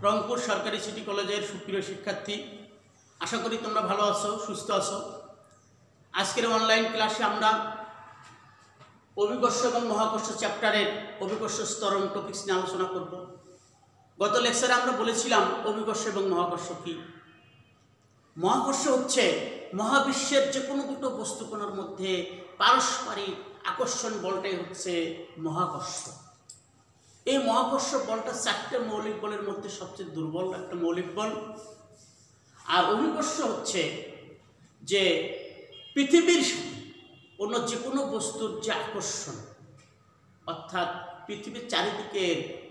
রংপুর সরকারি সিটি কলেজের সুপ্রিয় শিক্ষার্থী, আশা করি তোমরা ভালো আছো, সুস্থ আছো। আজকের অনলাইন ক্লাসে আমরা অভিকর্ষ এবং মহাকর্ষ চ্যাপ্টারের অভিকর্ষ স্তরণ টপিকস নিয়ে আলোচনা করব। গত লেকচারে আমরা বলেছিলাম অভিকর্ষ এবং মহাকর্ষ কি। মহাকর্ষ হচ্ছে মহাবিশ্বের যে কোনো দুটো বস্তুকণার মধ্যে পারস্পরিক আকর্ষণ বলটাই হচ্ছে মহাকর্ষ। এই মহাকর্ষ বলটা চারটে মৌলিক বলের মধ্যে সবচেয়ে দুর্বল একটা মৌলিক বল। আর অভিকর্ষ হচ্ছে যে পৃথিবীর অন্য যে কোনো বস্তুর যে আকর্ষণ, অর্থাৎ পৃথিবীর চারিদিকে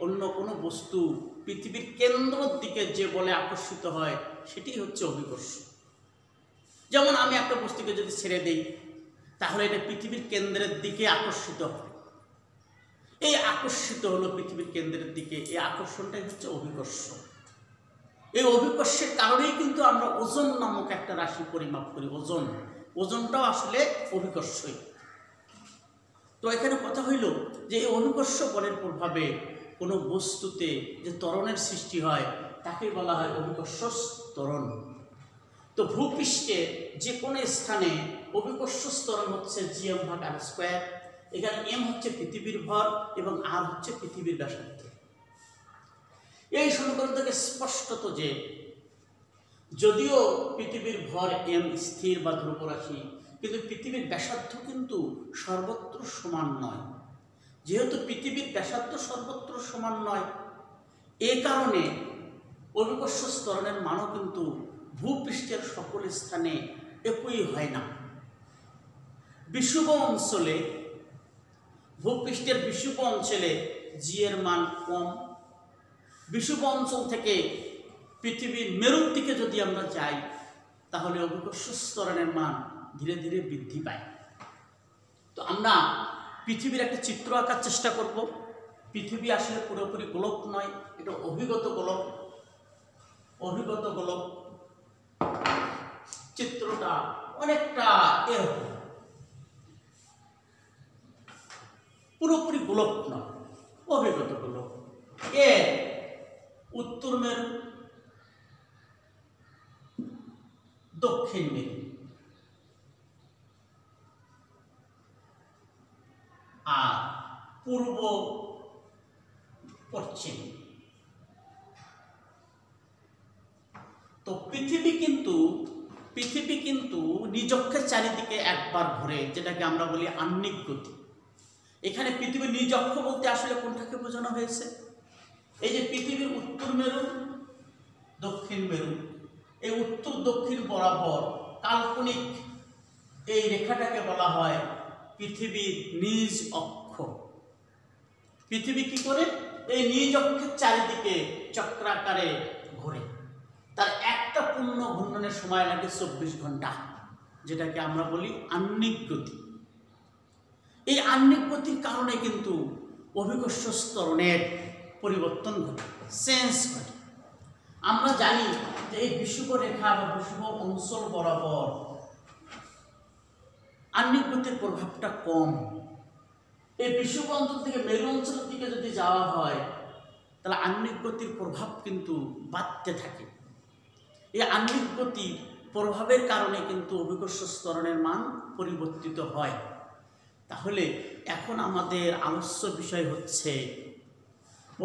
অন্য কোনো বস্তু পৃথিবীর কেন্দ্রের দিকে যে বলে আকর্ষিত হয় সেটি হচ্ছে অভিকর্ষ। যেমন আমি একটা বস্তুকে যদি ছেড়ে দেই তাহলে এটা পৃথিবীর কেন্দ্রের দিকে আকর্ষিত হয়। এই আকর্ষিত হলো পৃথিবীর কেন্দ্রের দিকে, এই আকর্ষণটাই হচ্ছে অভিকর্ষ। এই অভিকর্ষের কারণেই কিন্তু আমরা ওজন নামক একটা রাশি পরিমাপ করি। ওজনটাও আসলে অভিকর্ষই। তো এখানে কথা হইল যে এই অভিকর্ষ বলের প্রভাবে কোনো বস্তুতে যে ত্বরণের সৃষ্টি হয় তাকে বলা হয় অভিকর্ষ ত্বরণ। তো ভূপৃষ্ঠে যে কোনো স্থানে অভিকর্ষ ত্বরণ হচ্ছে g/r²। এখানে m হচ্ছে পৃথিবীর ভর এবং r হচ্ছে পৃথিবীর ব্যাসার্ধ। এই সমীকরণ থেকে স্পষ্টত যে যদিও পৃথিবীর ভর m স্থির বা ধ্রুব রাশি, কিন্তু পৃথিবীর ব্যাসার্ধ কিন্তু সর্বত্র সমান নয়। যেহেতু পৃথিবীর ব্যাসার্ধ সর্বত্র সমান নয়, এ কারণে অভিকর্ষ ত্বরণের মানও কিন্তু ভূপৃষ্ঠের সকল স্থানে একই হয় না। বিষুব অঞ্চলে, ভূপৃষ্ঠের বিষুব অঞ্চলে g এর মান কম। বিষুব অঞ্চল থেকে পৃথিবীর মেরুর দিকে যদি আমরা যাই তাহলে অভিকর্ষ ত্বরণের মান ধীরে ধীরে বৃদ্ধি পায়। তো আমরা পৃথিবীর একটা চিত্র আঁকার চেষ্টা করব। পৃথিবী আসলে পুরোপুরি গোলক নয়, এটা অভিগত গোলক। চিত্রটা অনেকটা এরকম, পুরোপুরি গোলক নয়, অভিগত গোলক। এর উত্তর মেরু, দক্ষিণ মেরু আর পূর্ব পশ্চিম। তো পৃথিবী কিন্তু নিজক্ষের চারিদিকে একবার ঘোরে, যেটাকে আমরা বলি আহ্নিক গতি। এখানে পৃথিবীর নিজ অক্ষ বলতে আসলে কোনটাকে বোঝানো হয়েছে? এই যে পৃথিবীর উত্তর মেরু, দক্ষিণ মেরু, এই উত্তর দক্ষিণ বরাবর কাল্পনিক এই রেখাটাকে বলা হয় পৃথিবীর নিজ অক্ষ। পৃথিবী কি করে? এই নিজ অক্ষের চারিদিকে চক্রাকারে ঘোরে। তার একটা পূর্ণ ঘূর্ণনের সময় লাগে 24 ঘন্টা, যেটাকে আমরা বলি আহ্নিক গতি। এই আহ্নিক গতির কারণে কিন্তু অভিকর্ষ ত্বরণের পরিবর্তন ঘটে, চেঞ্জ ঘটে। আমরা জানি যে এই বিষুব রেখা বা বিষুব অঞ্চল বরাবর আহ্নিক গতির প্রভাবটা কম। এই বিষুব অঞ্চল থেকে মেরু অঞ্চলের দিকে যদি যাওয়া হয় তাহলে আহ্নিক গতির প্রভাব কিন্তু বাড়তে থাকে। এই আহ্নিক গতির প্রভাবের কারণে কিন্তু অভিকর্ষ ত্বরণের মান পরিবর্তিত হয়। তাহলে এখন আমাদের আলোচ্য বিষয় হচ্ছে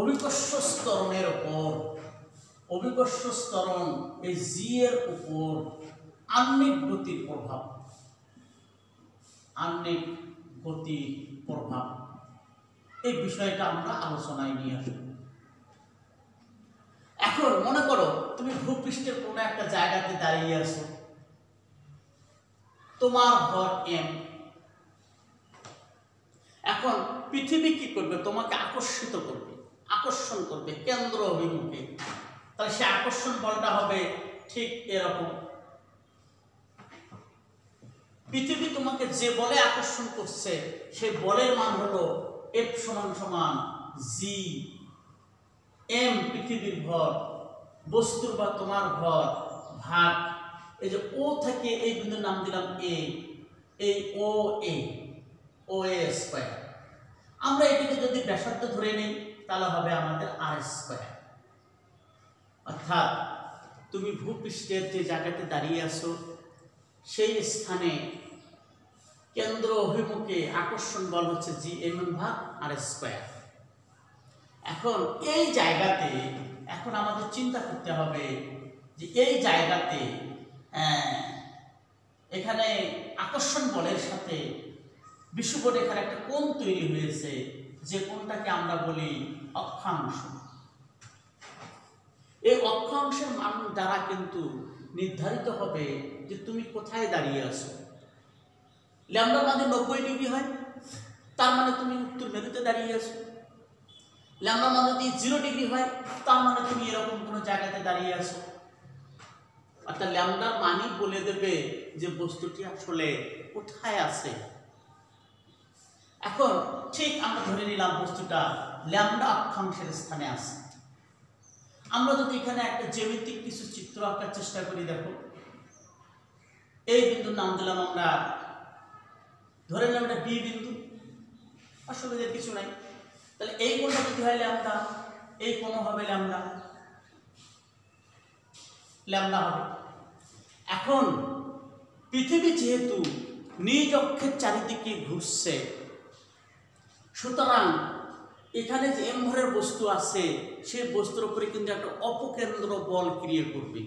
অভিকর্ষ ত্বরণের উপর, অভিকর্ষ ত্বরণ এই g এর উপর আহ্নিক গতির প্রভাব, আহ্নিক গতির প্রভাব, এই বিষয়টা আমরা আলোচনায় নিয়ে আসব। এখন মনে করো তুমি ভূপৃষ্ঠের কোনো একটা জায়গাতে দাঁড়িয়ে আছো, তোমার ভর m। এখন পৃথিবী কি করবে? তোমাকে আকর্ষণ করবে কেন্দ্র অভিমুখে। তাহলে সে আকর্ষণ বলটা হবে ঠিক এরকম। পৃথিবী তোমাকে যে বলে আকর্ষণ করছে সেই বলের মান হলো F = g m পৃথিবীর ভর, বস্তুর বা তোমার ভর ভাগ এই যে ও থেকে এই বিন্দুর নাম দিলাম a, এই OA²। আমরা এটাকে যদি ব্যাসার্ধ ধরে নেই তাহলে হবে আমাদের r²। অর্থাৎ তুমি ভূপৃষ্ঠের যে জায়গাতে দাঁড়িয়ে আছো সেই স্থানে কেন্দ্র অভিমুখে আকর্ষণ বল হচ্ছে G(m)/r²। এখন এই জায়গাতে এখন আমাদের চিন্তা করতে হবে যে এই জায়গাতে এখানে আকর্ষণ বলের সাথে বিষুবরেখার একটা কোণ তৈরি হয়েছে, যে কোণটাকে আমরা বলি অক্ষাংশ। এই অক্ষাংশের মান দ্বারা কিন্তু নির্ধারিত হবে যে তুমি কোথায় দাঁড়িয়ে আছো। ল্যামডার মান 90 ডিগ্রি হয়, তার মানে তুমি উত্তর মেরুতে দাঁড়িয়ে আছো। ল্যামডার মান যদি 0 ডিগ্রি হয়, তার মানে তুমি এরকম কোনো জায়গাতে দাঁড়িয়ে আছো। অর্থাৎ ল্যামডার মানই বলে দেবে যে বস্তুটি আসলে কোথায় আছে। এখন ঠিক আমরা ধরে নিলাম বস্তুটা ল্যামডা অক্ষাংশের স্থানে আছে। আমরা যদি এখানে একটা জ্যামিতিক কিছু চিত্র আঁকার চেষ্টা করি, দেখো এই বিন্দুর নাম দিলাম আমরা, ধরে নিলাম এটা বি বিন্দু, অসুবিধার কিছু নাই। তাহলে এই কোণটা যদি হয় ল্যামডা, এই কোণ হবে ল্যামডা, ল্যামডা হবে। এখন পৃথিবী যেহেতু নিজ অক্ষের চারিদিকে ঘুরছে, সুতরাং এখানে যে এম ভরের বস্তু আছে সেই বস্তুর উপরে কিন্তু একটা অপকেন্দ্র বল ক্রিয়া করবে,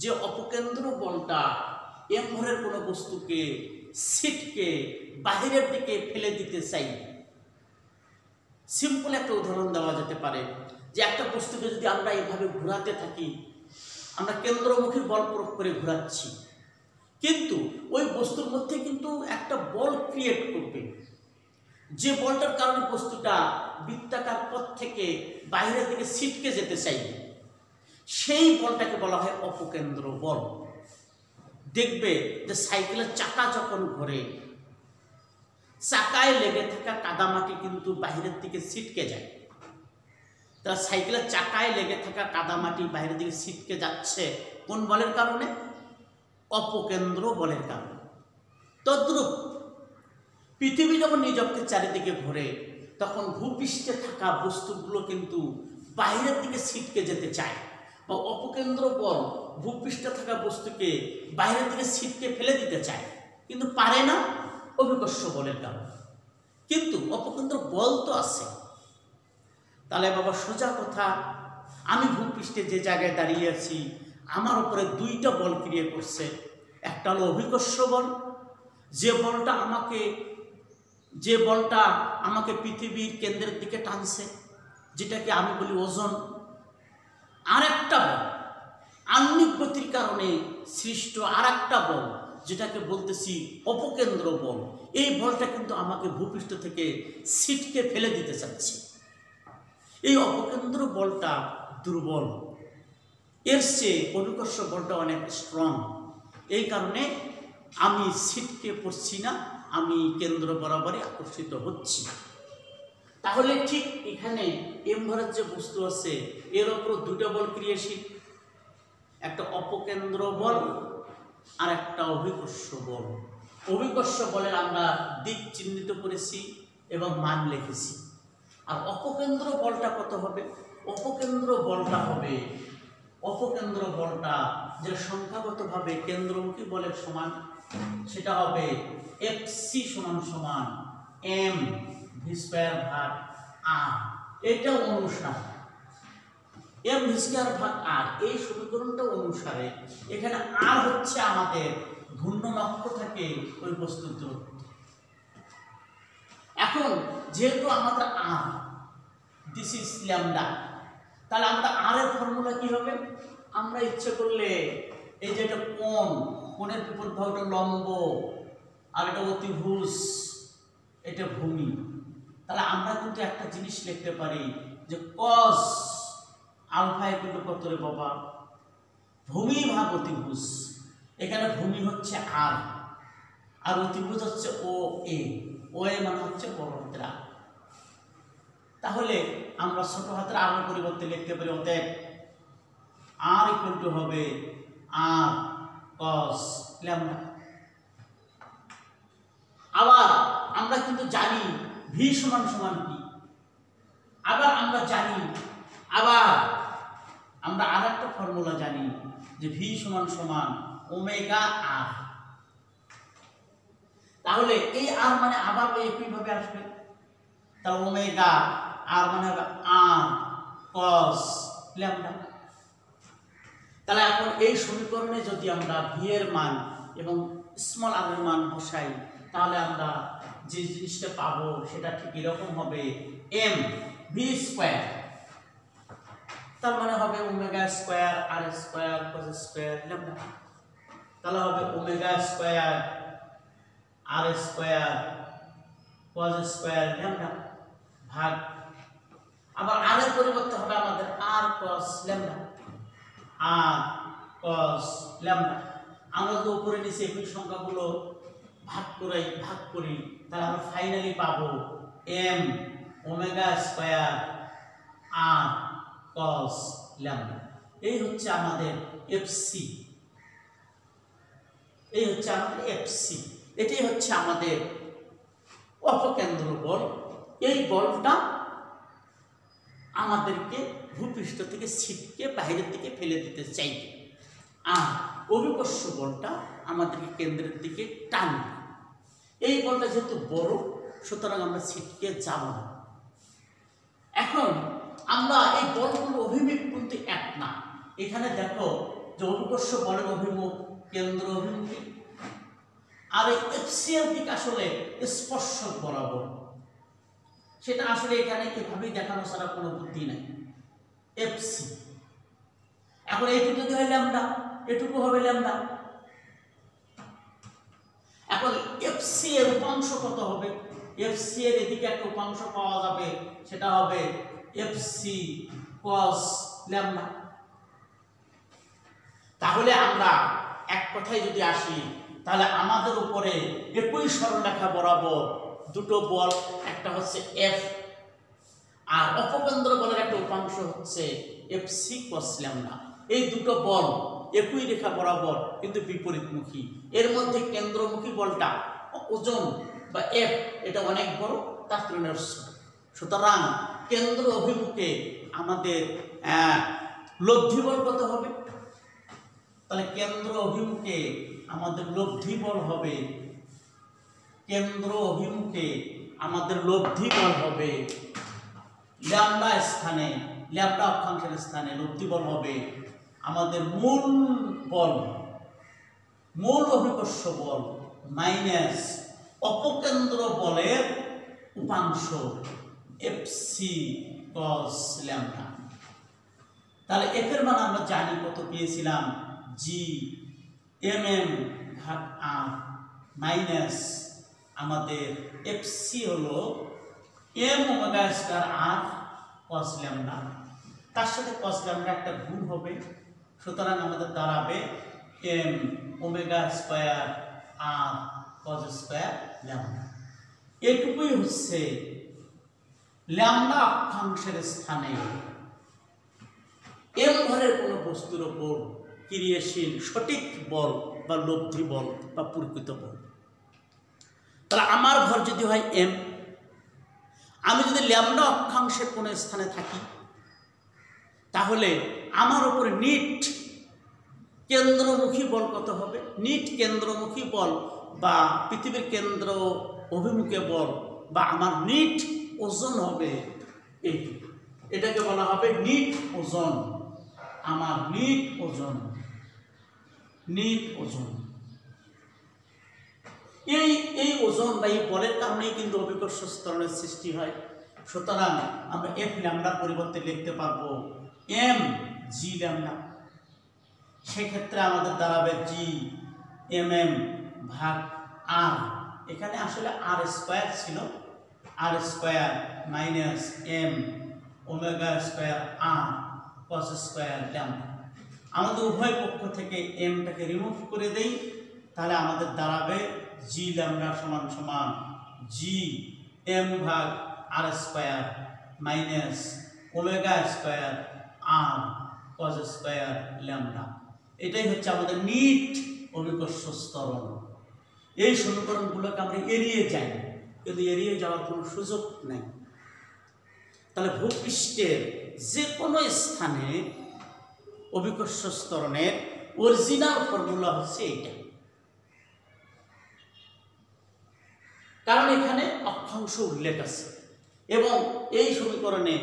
যে অপকেন্দ্র বলটা এম ভরের কোনো বস্তুকে সিটকে বাহিরের দিকে ফেলে দিতে চাই। সিম্পল একটা উদাহরণ দেওয়া যেতে পারে যে একটা বস্তুকে যদি আমরা এইভাবে ঘোরাতে থাকি, আমরা কেন্দ্রমুখী বল প্রয়োগ করে ঘোরাচ্ছি, কিন্তু ওই বস্তুর মধ্যে কিন্তু একটা বল ক্রিয়েট করবে, যে বলটার কারণে বস্তুটা বৃত্তাকার পথ থেকে বাইরের দিকে ছিটকে যেতে চাইবে। সেই বলটাকে বলা হয় অপকেন্দ্র বল। দেখবে যে সাইকেলের চাকা যখন ঘোরে, চাকায় লেগে থাকা কাদামাটি কিন্তু বাইরের দিকে ছিটকে যায়। তা সাইকেলের চাকায় লেগে থাকা কাদামাটি বাইরের দিকে ছিটকে যাচ্ছে কোন বলের কারণে? অপকেন্দ্র বলের কারণে। তদ্রূপ পৃথিবী যখন নিজ অক্ষের চারিদিকে ঘোরে, তখন ভূপৃষ্ঠে থাকা বস্তুগুলো কিন্তু বাইরের দিকে ছিটকে যেতে চায়, বা অপকেন্দ্র বল ভূপৃষ্ঠে থাকা বস্তুকে বাইরের দিকে ছিটকে ফেলে দিতে চায়, কিন্তু পারে না অভিকর্ষ বলের কারণে। কিন্তু অপকেন্দ্র বল তো আছে। তাহলে বাবা সোজা কথা, আমি ভূপৃষ্ঠে যে জায়গায় দাঁড়িয়ে আছি, আমার উপরে দুইটা বল ক্রিয়া করছে। একটা হলো অভিকর্ষ বল, যে বলটা আমাকে পৃথিবীর কেন্দ্রের দিকে টানছে, যেটাকে আমি বলি ওজন। আর একটা বল আহ্নিক গতির কারণে সৃষ্ট আর একটা বল, যেটাকে বলতেছি অপকেন্দ্র বল। এই বলটা কিন্তু আমাকে ভূপৃষ্ঠ থেকে ছিটকে ফেলে দিতে চাচ্ছে। এই অপকেন্দ্র বলটা দুর্বল, এর চেয়ে অভিকর্ষ বলটা অনেক স্ট্রং। এই কারণে আমি ছিটকে পড়ছি না, আমি কেন্দ্র বরাবরই আকর্ষিত হচ্ছি। তাহলে ঠিক এখানে এম ভরের যে বস্তু আছে, এর ওপর দুটো বল ক্রিয়াশীল, একটা অপকেন্দ্র বল আর একটা অভিকর্ষ বল। অভিকর্ষ বলের আমরা দিক চিহ্নিত করেছি এবং মান লিখেছি। আর অপকেন্দ্র বলটা কত হবে? অপকেন্দ্র বলটা যে সংখ্যাগতভাবে কেন্দ্রমুখী বলের সমান, সেটা হবে Fc সমান mv²/r। এটা অনুসারে mv²/r, এই সমীকরণটা অনুসারে এখানে r হচ্ছে আমাদের ঘূর্ণন থেকে ওই বস্তুর দূরত্ব। এখন যেহেতু আমাদের r, দিস ইজ ল্যামডা, তাহলে আমরা r এর ফর্মুলা কি হবে? আমরা ইচ্ছে করলে এই যে এটা কোণের বিপরীত ভাগটা লম্ব, আর এটা অতিভুজ, এটা ভূমি। তাহলে আমরা কিন্তু একটা জিনিস লিখতে পারি যে cos আলফা কিন্তু কত রে বাবা? ভূমি ভাগ অতিভুজ। এখানে ভূমি হচ্ছে r, আর অতিভুজ হচ্ছে OA। OA মানে হচ্ছে বড় হাতের r। তাহলে আমরা ছোট হাতের r এর পরিবর্তে লিখতে পারি অতএব r হবে r cos ল্যামডা। আবার আমরা কিন্তু জানি v সমান কি, আবার আমরা জানি, আবার আমরা আর একটা ফর্মুলা জানি যে ভি সমান সমান ওমেগা আর। তাহলে এই আর মানে আবার একইভাবে আসবে, তাহলে ওমেগা আর মানে হবে আর কস ল্যামডা। তাহলে এখন এই সমীকরণে যদি আমরা ভি এর মান এবং স্মল আর এর মান বসাই, তাহলে আমরা যে জিনিসটা পাবো সেটা ঠিক এরকম হবে এম ভি স্কোয়ার, তার মানে হবে ওমেগা স্কোয়ার আর স্কোয়ার কস স্কোয়ার ল্যামডা। তাহলে হবে ওমেগা স্কোয়ার আর স্কোয়ার কস স্কোয়ার ল্যামডা ভাগ, আবার আর এর পরিবর্তে হবে আমাদের আর কস ল্যামডা, আর কস ল্যামডা। আমরা তো উপরে নিচে এই সংখ্যাগুলো ভাগ করি, তাহলে আমরা ফাইনালি পাবো এম ওমেগা স্কোয়ার আর কস ল্যামডা। এই হচ্ছে আমাদের এফসি, এই হচ্ছে আমাদের এফসি, এটাই হচ্ছে আমাদের অপকেন্দ্র বল। এই বলটা আমাদেরকে ভূপৃষ্ঠ থেকে ছিটকে বাইরের দিকে ফেলে দিতে চাইবে, আর অভিকর্ষ বলটা আমাদেরকে কেন্দ্রের দিকে টানবে। এই বলটা যেহেতু বড়, সুতরাং আমরা ছিটকে যাব না। এখন আমরা এই বলগুলো অভিমুখ কিন্তু এক না। এখানে দেখো যে অভিকর্ষ বলের অভিমুখ কেন্দ্র অভিমুখী, আর এই এফসি এর দিক আসলে স্পর্শক বরাবর। সেটা আসলে এখানে এভাবেই দেখানো ছাড়া কোনো বুদ্ধি নাই। এফসি এখন এইটুকু যদি হয় ল্যামডা, এটুকু হবে ল্যামডা। এখন এফসি এর উপাংশ কত হবে? এফসি এর এদিকে একটা উপাংশ পাওয়া যাবে, সেটা হবে এফসি কস ল্যামডা। তাহলে আমরা এক কথায় যদি আসি, তাহলে আমাদের উপরে একই সরলরেখা বরাবর দুটো বল, একটা হচ্ছে এফ আর অপকেন্দ্র বলের একটা উপাংশ হচ্ছে এফসি কস ল্যামডা। এই দুটো বল একই রেখা বরাবর কিন্তু বিপরীতমুখী। এর মধ্যে কেন্দ্রমুখী বলটা ওজন বা এফ এটা অনেক বড়, তার তুলনায় ছোট। সুতরাং কেন্দ্র অভিমুখে আমাদের লব্ধি বল কত হবে? তাহলে কেন্দ্র অভিমুখে আমাদের লব্ধি বল হবে, কেন্দ্র অভিমুখে আমাদের লব্ধি বল হবে ল্যামডা স্থানে, ল্যামডা অক্ষাংশের স্থানে লব্ধি বল হবে আমাদের মূল বল, মূল অভিকর্ষ বল মাইনাস অপকেন্দ্র বলের উপাংশ এফসি কস ল্যামডা। তাহলে এফ এর মান আমরা জানি কত পেয়েছিলাম, জি এম এম ভাগ আর মাইনাস আমাদের এফসি হলো এম ওমেগা স্কয়ার আর কস ল্যামডা, তার সাথে কস ল্যামডা একটা গুণ হবে। সুতরাং আমাদের দাঁড়াবে এম ওমেগা স্কয়ার আর কস স্কয়ার ল্যামডা। এটুকুই হচ্ছে ল্যামডা অক্ষাংশের স্থানে এম ভরের কোনো বস্তুর ওপর ক্রিয়াশীল সঠিক বল বা লব্ধি বল বা প্রকৃত বল। তাহলে আমার ভর যদি হয় এম, আমি যদি ল্যামডা অক্ষাংশের কোনো স্থানে থাকি, তাহলে আমার উপরে নিট কেন্দ্রমুখী বল কত হবে? নিট কেন্দ্রমুখী বল বা পৃথিবীর কেন্দ্র অভিমুখে বল বা আমার নিট ওজন হবে এইটি, এটাকে বলা হবে নিট ওজন। আমার নিট ওজন, নিট ওজন, এই ওজন বা এই বলের কারণেই কিন্তু অভিকর্ষ ত্বরণের সৃষ্টি হয়। সুতরাং আমরা এফ ল্যামডার পরিবর্তে লিখতে পারবো এম জি ল্যামডা। সেক্ষেত্রে আমাদের দাঁড়াবে জি এম এম ভাগ আর, এখানে আসলে আর স্কোয়ার ছিল, R square minus M omega square R cos square lambda. আমাদের উভয় পক্ষ থেকে এমটাকে রিমুভ করে দেই, তাহলে আমাদের দাঁড়াবে জি ল্যামডা সমান সমান জি এম ভাগ আর square minus omega square R cos square lambda. এটাই হচ্ছে আমাদের নিট অভিকর্ষ ত্বরণ। এই সমীকরণগুলোকে আমরা এড়িয়ে যাই, কিন্তু এড়িয়ে যাওয়ার কোনো সুযোগ নেই। তাহলে ভূপৃষ্ঠের যে কোনো স্থানে অভিকর্ষ ত্বরণের অরিজিনাল ফর্মুলা হচ্ছে এইটা, কারণ এখানে অক্ষাংশ উল্লেখ আছে এবং এই সমীকরণে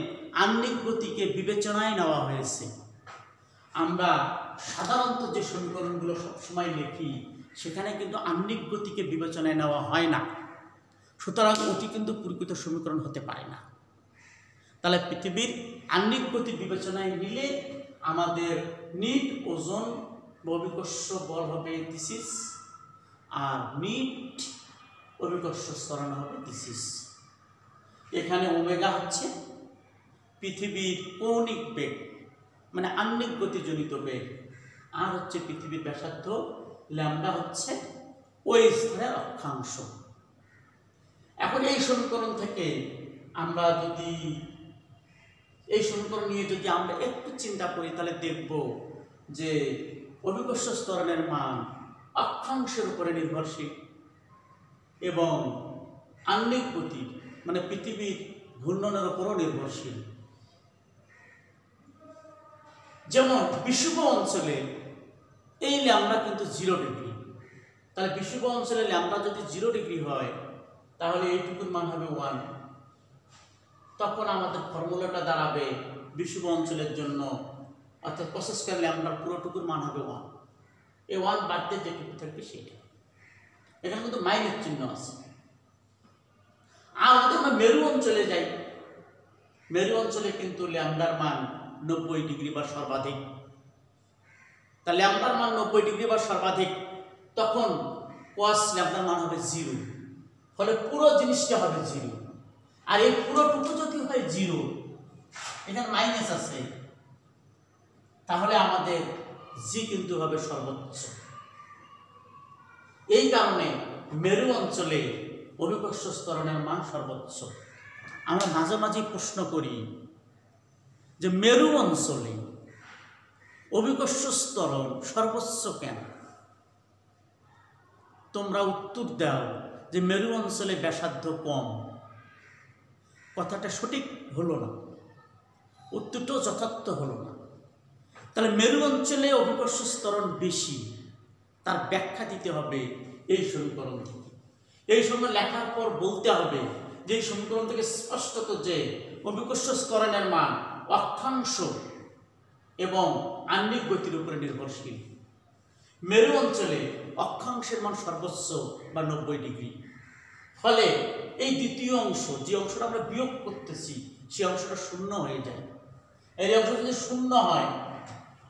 আহ্নিক গতিকে বিবেচনায় নেওয়া হয়েছে। আমরা সাধারণত যে সমীকরণগুলো সবসময় লিখি সেখানে কিন্তু আহ্নিক গতিকে বিবেচনায় নেওয়া হয় না, সুতরাং ওটি কিন্তু প্রকৃত সমীকরণ হতে পারে না। তাহলে পৃথিবীর আহ্নিক গতি বিবেচনায় নিলে আমাদের নিট ওজন অভিকর্ষ বল হবে থিসিস, আর নিট অভিকর্ষ ত্বরণ হবে থিসিস। এখানে ওমেগা হচ্ছে পৃথিবীর কৌণিক বেগ মানে আহ্নিক গতিজনিত বেগ, আর হচ্ছে পৃথিবীর ব্যাসার্ধ, ল্যামডা হচ্ছে ওই স্থানের অক্ষাংশ। এখন এই সমীকরণ থেকে আমরা যদি এই সমীকরণ নিয়ে যদি আমরা একটু চিন্তা করি তাহলে দেখব যে অভিকর্ষ ত্বরণের মান অক্ষাংশের উপরে নির্ভরশীল এবং আহ্নিক গতি মানে পৃথিবীর ঘূর্ণনের উপরও নির্ভরশীল। যেমন বিষুব অঞ্চলে এই ল্যামডা কিন্তু 0 ডিগ্রি, তাহলে বিষুব অঞ্চলে ল্যামডা যদি 0 ডিগ্রি হয় তাহলে এইটুকুর মান হবে 1। তখন আমাদের ফর্মুলাটা দাঁড়াবে বিষুব অঞ্চলের জন্য অর্থাৎ cos² ল্যামডার পুরোটুকুর মান হবে 1। এই 1 বাদ দিয়ে যেটুকু থাকবে সেটা, এখানে কিন্তু মাইনাস চিহ্ন আছে। আর যদি আমরা মেরু অঞ্চলে যাই, মেরু অঞ্চলে কিন্তু ল্যামডার মান 90 ডিগ্রি বা সর্বাধিক। তাহলে ল্যামডার মান 90 ডিগ্রি বা সর্বাধিক, তখন cos ল্যামডার মান হবে 0, ফলে পুরো জিনিসটা হবে 0। আর এই পুরোটুকু যদি হয় 0, এখানে মাইনাস আছে, তাহলে আমাদের জি কিন্তু হবে সর্বোচ্চ। এই কারণে মেরু অঞ্চলে অভিকর্ষ ত্বরণের মান সর্বোচ্চ। আমরা মাঝে মাঝে প্রশ্ন করি যে মেরু অঞ্চলে অভিকর্ষ ত্বরণ সর্বোচ্চ কেন? তোমরা উত্তর দাও যে মেরু অঞ্চলে ব্যাসার্ধ কম। কথাটা সঠিক হলো না, উত্তরটাও যথার্থ হলো না। তাহলে মেরু অঞ্চলে অভিকর্ষ ত্বরণ বেশি, তার ব্যাখ্যা দিতে হবে এই সমীকরণ থেকে। এই সময় লেখার পর বলতে হবে যে এই সমীকরণ থেকে স্পষ্টত যে অভিকর্ষ ত্বরণের মান অক্ষাংশ এবং আহ্নিক গতির উপরে নির্ভরশীল। মেরু অঞ্চলে অক্ষাংশের মান সর্বোচ্চ বা 90 ডিগ্রি, ফলে এই দ্বিতীয় অংশ যে অংশটা আমরা বিয়োগ করতেছি সেই অংশটা শূন্য হয়ে যায়। এই অংশ যদি শূন্য হয়,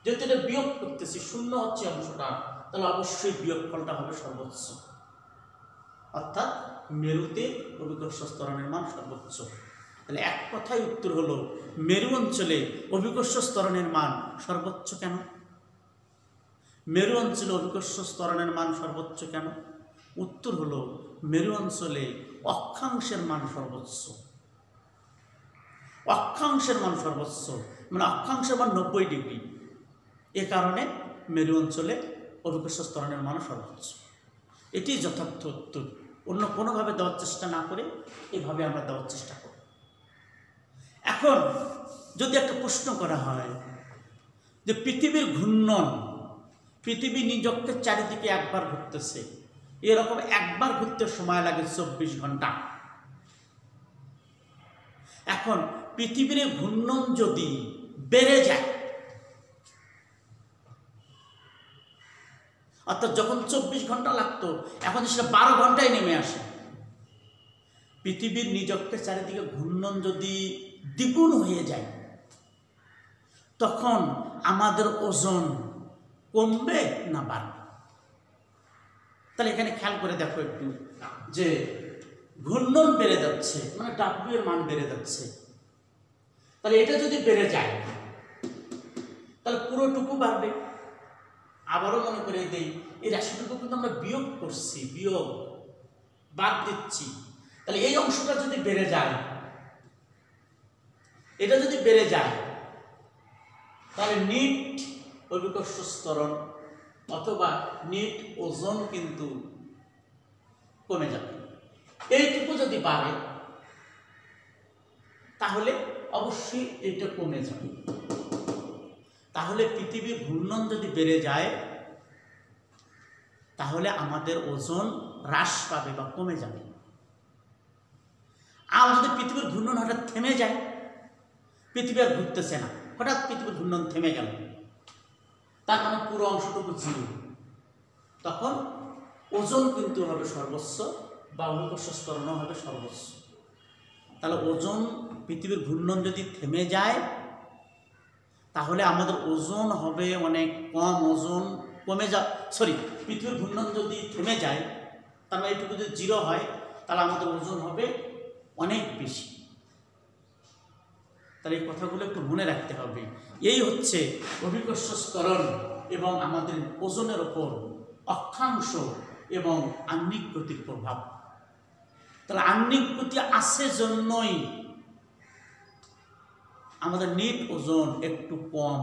যেহেতু এটা বিয়োগ করতেছি শূন্য হচ্ছে অংশটা, তাহলে অবশ্যই বিয়োগফলটা হবে সর্বোচ্চ, অর্থাৎ মেরুতে অভিকর্ষ ত্বরণের মান সর্বোচ্চ। তাহলে এক কথায় উত্তর হলো মেরু অঞ্চলে অভিকর্ষ ত্বরণের মান সর্বোচ্চ কেন? মেরু অঞ্চলে অভিকর্ষ ত্বরণের মান সর্বোচ্চ কেন? উত্তর হলো মেরু অঞ্চলে অক্ষাংশের মান সর্বোচ্চ। অক্ষাংশের মান সর্বোচ্চ মানে অক্ষাংশের মান 90 ডিগ্রি, এ কারণে মেরু অঞ্চলে অভিকর্ষ ত্বরণের মান সর্বোচ্চ। এটি যথার্থ উত্তর। অন্য কোনোভাবে দেওয়ার চেষ্টা না করে এভাবে আমরা দেওয়ার চেষ্টা করি। এখন যদি একটা প্রশ্ন করা হয় যে পৃথিবীর ঘূর্ণন, পৃথিবী নিজকের চারিদিকে একবার ঘুরতেছে, এরকম একবার ঘুরতে সময় লাগে 24 ঘন্টা। এখন পৃথিবীর ঘূর্ণন যদি বেড়ে যায়, অর্থাৎ যখন 24 ঘন্টা লাগতো এখন সেটা 12 ঘন্টায় নেমে আসে। পৃথিবীর নিজকের চারিদিকে ঘূর্ণন যদি দ্বিগুণ হয়ে যায়, তখন আমাদের ওজন কমবে না বাড়বে? তাহলে এখানে খেয়াল করে দেখো একটু যে ঘূর্ণন বেড়ে যাচ্ছে মানে ডাব্লিউ এর মান বেড়ে যাচ্ছে। তাহলে এটা যদি বেড়ে যায় তাহলে পুরোটুকু বাড়বে। আবারও মনে করে দেই, এই রাশিটুকু কিন্তু আমরা বিয়োগ করছি, বিয়োগ বাদ দিচ্ছি। তাহলে এই অংশটা যদি বেড়ে যায়, এটা যদি বেড়ে যায়, তাহলে নিট অভিকর্ষ ত্বরণ অথবা নিট ওজন কিন্তু কমে যাবে। এইটুকু যদি বাড়ে তাহলে অবশ্যই এটা কমে যাবে। তাহলে পৃথিবীর ঘূর্ণন যদি বেড়ে যায় তাহলে আমাদের ওজন হ্রাস পাবে বা কমে যাবে। আর যদি পৃথিবীর ঘূর্ণন হঠাৎ থেমে যায়, পৃথিবী আর ঘুরতেছে না, হঠাৎ পৃথিবীর ঘূর্ণন থেমে গেল, তার মানে পুরো অংশটুকু জিরো, তখন ওজন কিন্তু হবে সর্বোচ্চ বা অভিকর্ষ ত্বরণও হবে সর্বোচ্চ। তাহলে ওজন, পৃথিবীর ঘূর্ণন যদি থেমে যায় তাহলে আমাদের ওজন হবে অনেক কম, ওজন কমে পৃথিবীর ঘূর্ণন যদি থেমে যায়, তার মানে এইটুকু যদি জিরো হয় তাহলে আমাদের ওজন হবে অনেক বেশি। তাহলে এই কথাগুলো একটু মনে রাখতে হবে। এই হচ্ছে অভিকর্ষ ত্বরণ এবং আমাদের ওজনের ওপর অক্ষাংশ এবং আহ্নিক গতির প্রভাব। তাহলে আহ্নিক গতি আছে জন্যই আমাদের নিট ওজন একটু কম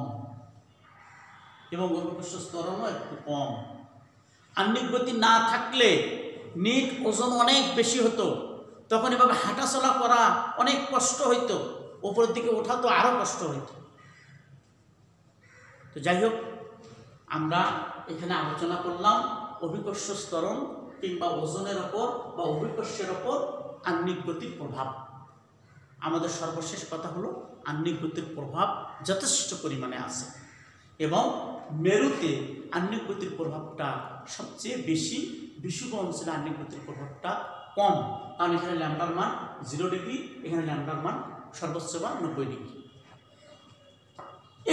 এবং অভিকর্ষ ত্বরণও একটু কম। আহ্নিক গতি না থাকলে নিট ওজন অনেক বেশি হতো, তখন এভাবে হাঁটাচলা করা অনেক কষ্ট হইতো, ওপরের দিকে ওঠা তো আরও কষ্ট হইতো। তো যাই হোক, আমরা এখানে আলোচনা করলাম অভিকর্ষ ত্বরণ কিংবা ওজনের ওপর বা অভিকর্ষের ওপর আহ্নিক গতির প্রভাব। আমাদের সর্বশেষ কথা হলো আহ্নিক গতির প্রভাব যথেষ্ট পরিমাণে আছে এবং মেরুতে আহ্নিক গতির প্রভাবটা সবচেয়ে বেশি, বিষুব অঞ্চলে আহ্নিক গতির প্রভাবটা কম, কারণ এখানে ল্যাম্ডার মান 0 ডিগ্রি, এখানে ল্যাম্ডার মান সর্বোচ্চ বা 90 ডিগ্রি।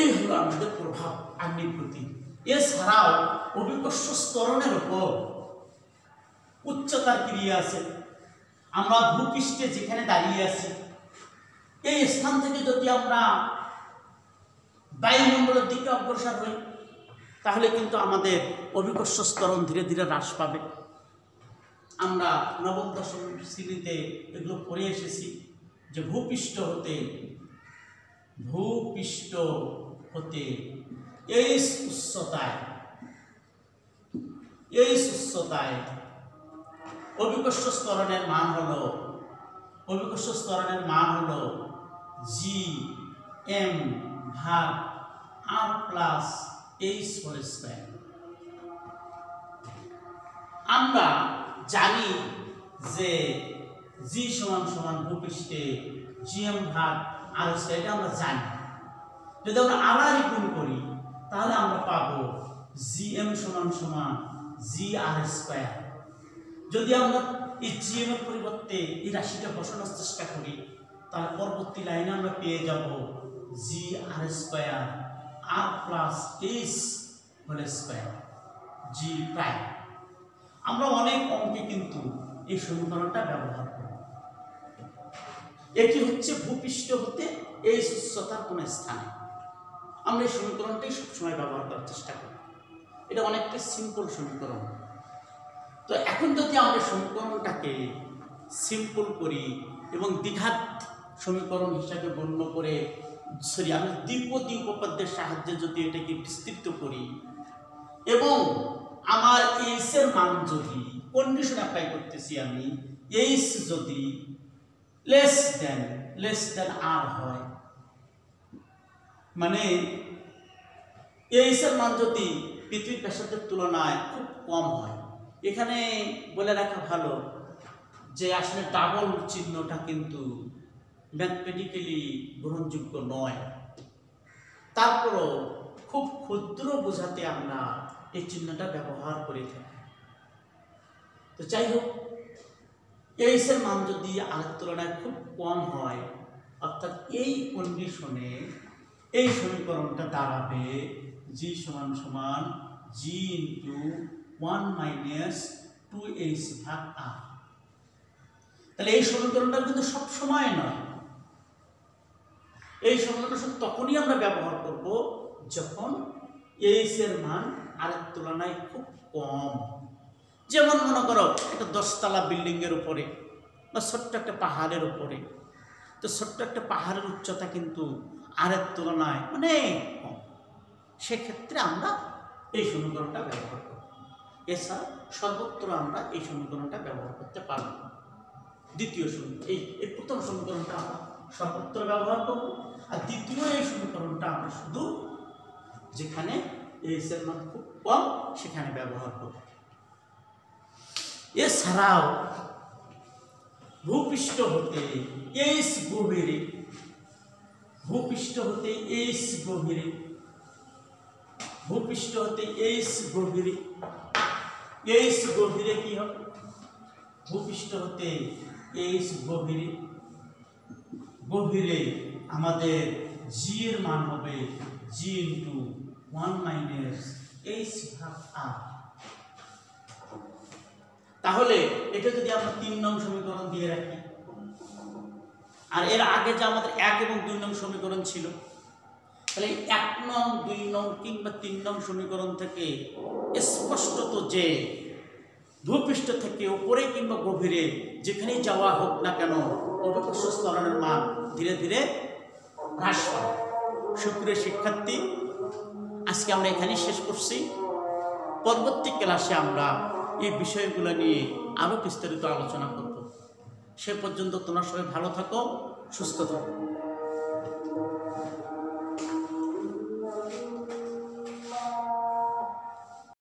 এই হলো আমাদের প্রভাব আহ্নিক গতি। এছাড়াও অভিকর্ষ ত্বরণের উপর উচ্চতার ক্রিয়া আছে। আমরা ভূপৃষ্ঠে যেখানে দাঁড়িয়ে আছি, এই স্থান থেকে যদি আমরা বায়ুমণ্ডলের দিকে অগ্রসর হই তাহলে কিন্তু আমাদের অভিকর্ষ ত্বরণ ধীরে ধীরে হ্রাস পাবে। আমরা নবম দশম শ্রেণীতে এগুলো পড়ে এসেছি যে ভূপৃষ্ঠ হতে এই উচ্চতায় অভিকর্ষ ত্বরণের মান হলো Gm/r+h²। আমরা জানি যে G সমান ভূপৃষ্ঠে Gm/r², এটা আমরা জানি। যদি আমরা আবার গুণ করি তাহলে আমরা পাবো Gm সমান gr²। যদি আমরা এই Gm এর পরিবর্তে এই রাশিটা বসানোর চেষ্টা করি তার পরবর্তী লাইনে আমরা পেয়ে যাব gr² r+h² g প্রাইম। আমরা অনেক অঙ্কে কিন্তু এই সমীকরণটা ব্যবহার করি। এটি হচ্ছে ভূপৃষ্ঠ হতে এই উচ্চতার কোন স্থানে। আমরা এই সমীকরণটাই সবসময় ব্যবহার করার চেষ্টা করি। এটা অনেকটা সিম্পল সমীকরণ। তো এখন যদি আমরা সমীকরণটাকে সিম্পল করি এবং দ্বিঘাত সমীকরণ হিসাবে গণ্য করে আমরা দ্বিপদী উপপাদ্যের সাহায্যে যদি এটাকে বিস্তৃত করি এবং আমার এইচ এর মান যদি কন্ডিশন অ্যাপ্লাই করতেছি, আমি এইচ যদি লেস দেন আর হয়, মানে এইচ এর মান যদি পৃথিবীর ব্যাসার্ধের তুলনায় খুব কম হয়, এখানে বলে রাখা ভালো যে আসলে ডাবল চিহ্নটা কিন্তু ম্যাথমেটিক্যালি গ্রহণযোগ্য নয়। তারপরও খুব ক্ষুদ্র বোঝাতে আমরা এই চিহ্নটা ব্যবহার করে থাকি। তো যাই হোক, এইচ এর মান যদি আর তুলনায় খুব কম হয়, অর্থাৎ এই কন্ডিশনে এই সমীকরণটা দাঁড়াবে g সমান g × 1 - 2h/r। তাহলে এই সমীকরণটা কিন্তু সব সময় নয়, এই সমীকরণটা শুধু তখনই আমরা ব্যবহার করব যখন এইচ এর মান আর তুলনায় খুব কম। যেমন মনে করো একটা 10তলা বিল্ডিং এর উপরে বা ছোট্ট একটা পাহাড়ের উপরে, তো ছোট্ট একটা পাহাড়ের উচ্চতা কিন্তু আরের তুলনায় অনেক কম, সেক্ষেত্রে আমরা এই সমীকরণটা ব্যবহার করব। এছাড়া সর্বত্র আমরা এই সমীকরণটা ব্যবহার করতে পারব না। দ্বিতীয় সমীকরণ, এই প্রথম সমীকরণটা আমরা সর্বত্র ব্যবহার করব, আর দ্বিতীয় এই সমীকরণটা আমরা শুধু যেখানে এইচ এর মান খুব কম সেখানে ব্যবহার করব। এছাড়াও ভূপৃষ্ঠ হতে এইচ গভীরে, ভূপৃষ্ঠ হতে এইচ গভীরে, ভূপৃষ্ঠ হতে এইচ গভীরে, এইচ গভীরে কি হবে? ভূপৃষ্ঠ হতে এইচ গভীরে, গভীরে আমাদের জি এর মান হবে জি ইন্টু 1 মাইনাস এইচ ভাগ আর। তাহলে এটা যদি আমরা 3 নং সমীকরণ দিয়ে রাখি, আর এর আগে যে আমাদের 1 এবং 2 নং সমীকরণ ছিল, তাহলে 1 নং 2 নং কিংবা 3 নং সমীকরণ থেকে স্পষ্টত যে ভূপৃষ্ঠ থেকে উপরে কিংবা গভীরে যেখানেই যাওয়া হোক না কেন অভিকর্ষ ত্বরণের মান ধীরে ধীরে হ্রাস পায়। সুপ্রিয় শিক্ষার্থী, আজকে আমরা এখানেই শেষ করছি। পরবর্তী ক্লাসে আমরা এই বিষয়গুলো নিয়ে আরো বিস্তারিত আলোচনা করব। সে পর্যন্ত তোমরা সবাই ভালো থাকো, সুস্থ থাকো।